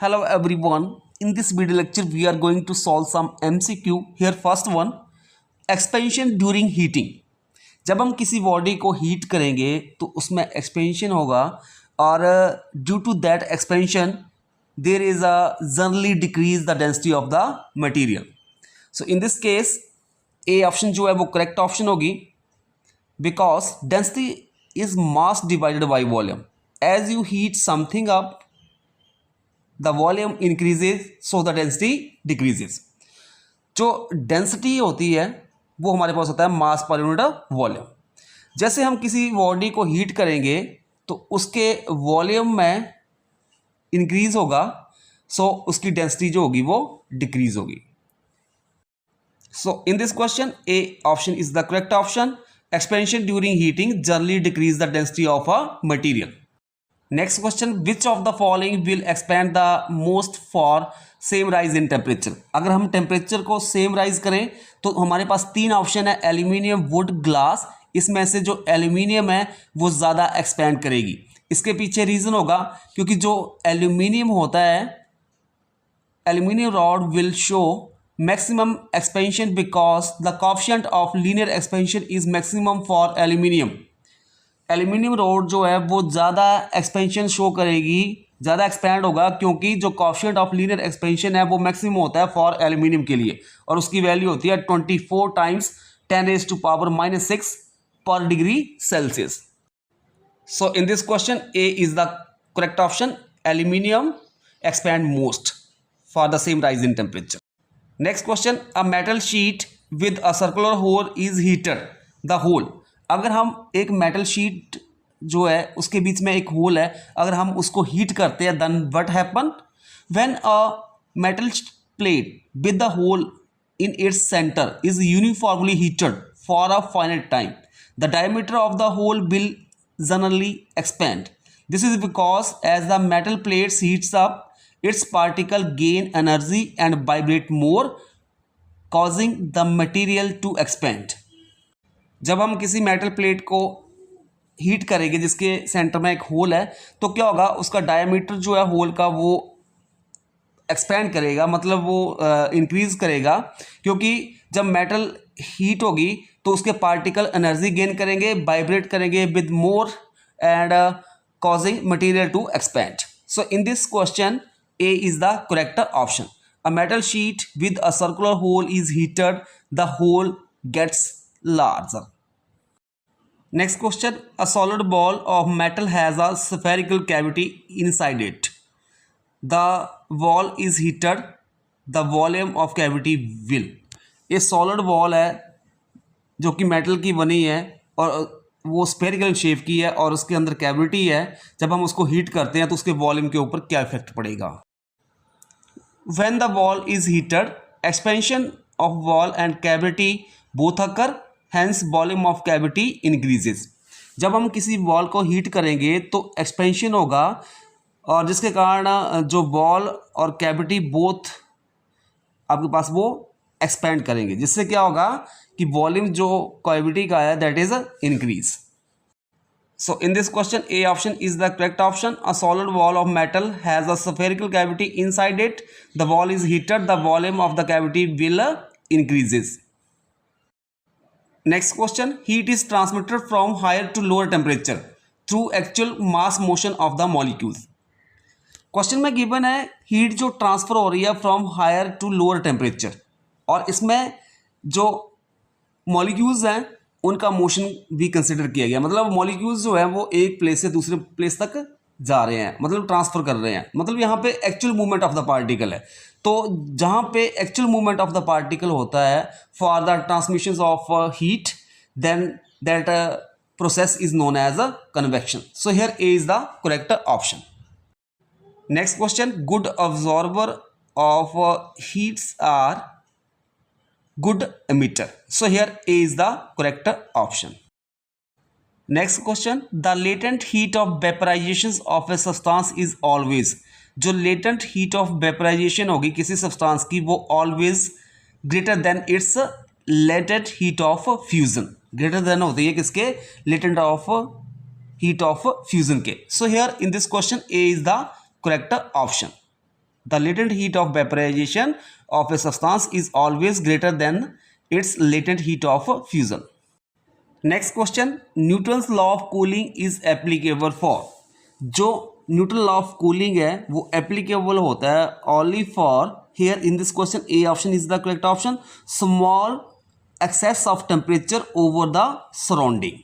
Hello everyone. In this video lecture we are going to solve some MCQ. Here first one, expansion during heating. जब हम किसी body को heat करेंगे तो उसमें एक्सपेंशन होगा और due to that expansion there is a generally decrease the density of the material. So in this case A option जो है वो करेक्ट ऑप्शन होगी because density is mass divided by volume. As you heat something up the volume increases so the density decreases. जो density होती है वो हमारे पास होता है मास पर यूनिट वॉल्यूम. जैसे हम किसी बॉडी को हीट करेंगे तो उसके वॉल्यूम में इंक्रीज होगा सो उसकी डेंसिटी जो होगी वो डिक्रीज होगी. So in this question A option is the correct option. Expansion during heating generally decrease the density of a material. Next question, which of the following will expand the most for same rise in temperature. अगर हम temperature को same rise करें तो हमारे पास तीन option है, aluminium, would, glass. इसमें से जो एल्यूमिनियम है वो ज़्यादा एक्सपैंड करेगी. इसके पीछे रीज़न होगा क्योंकि जो एल्यूमिनियम होता है, aluminium rod will show maximum expansion because the coefficient of linear expansion is maximum for aluminium. Aluminium road जो है वो ज़्यादा एक्सपेंशन शो करेगी, ज़्यादा एक्सपैंड होगा क्योंकि जो कोएफिशिएंट ऑफ लीनियर एक्सपेंशन है वो मैक्सिमम होता है फॉर एल्यूमिनियम के लिए और उसकी वैल्यू होती है 24 टाइम्स 10⁻⁻⁶ पर degree Celsius. So in this question A is the correct option. Aluminium expand most for the same rise in temperature. Next question, a metal sheet with a circular hole is heated. The hole, अगर हम एक metal sheet जो है उसके बीच में एक whole है, अगर हम उसको हीट करते हैं then what happen when a metal plate with the hole in its centre is uniformly heated for a finite time. The diameter of the hole will generally expand. This is because as the metal plates heats up its particle gain energy and vibrate more causing the material to expand. जब हम किसी metal plate को heat करेंगे जिसके centre में एक whole है तो क्या होगा, उसका डायमीटर जो है होल का वो एक्सपेंड करेगा, मतलब वो इंक्रीज करेगा क्योंकि जब मेटल हीट होगी तो उसके पार्टिकल एनर्जी गेन करेंगे, वाइब्रेट करेंगे with more and causing material to expand. So in this question A is the correct option. A metal sheet with a circular hole is heated, the hole gets larger. Next question, a solid ball of metal has a spherical cavity inside it. The wall is heated, the volume of cavity will. ये solid ball है जो कि metal की बनी है और वो spherical shape की है और उसके अंदर कैविटी है. जब हम उसको हीट करते हैं तो उसके वॉल्यूम के ऊपर क्या इफेक्ट पड़ेगा. When the wall is heated, expansion of wall and cavity both occur, hence volume of cavity increases. जब हम किसी वॉल को हीट करेंगे तो एक्सपेंशन होगा और जिसके कारण जो वॉल और कैविटी बोथ आपके पास वो एक्सपेंड करेंगे, जिससे क्या होगा कि वॉल्यूम जो कैविटी का है that is increase. So in this question A option is the correct option. A solid wall of metal has a spherical cavity inside it. The wall is heated, the volume of the cavity will increases. Next question, heat is transmitted from higher to lower temperature through actual mass motion of the molecules. क्वेश्चन में given है heat जो transfer हो रही है from higher to lower temperature और इसमें जो मॉलिक्यूल्स हैं उनका मोशन भी कंसिडर किया गया. मतलब मॉलिक्यूल्स जो है वो एक प्लेस से दूसरे प्लेस तक जा रहे हैं, मतलब ट्रांसफर कर रहे हैं. मतलब यहाँ पे actual movement of the particle है. तो जहाँ पे actual movement of the particle होता है for the transmission of heat then that process is known as a convection. So here A is the correct option. Next question, good absorber of heats are good emitter. So here A is the correct option. Next question, the latent heat of vaporization of a substance is always. जो latent heat of vaporization होगी किसी substance की वो always greater than its latent heat of fusion. greater than होती है किसके, latent of heat of fusion के. So here in this question A is the correct option. The latent heat of vaporization of a substance is always greater than its latent heat of fusion. Next question, Newton's law of cooling is applicable for. जो Newton law of cooling है वो applicable होता है only for, here in this question A option is the correct option, small excess of temperature over the surrounding.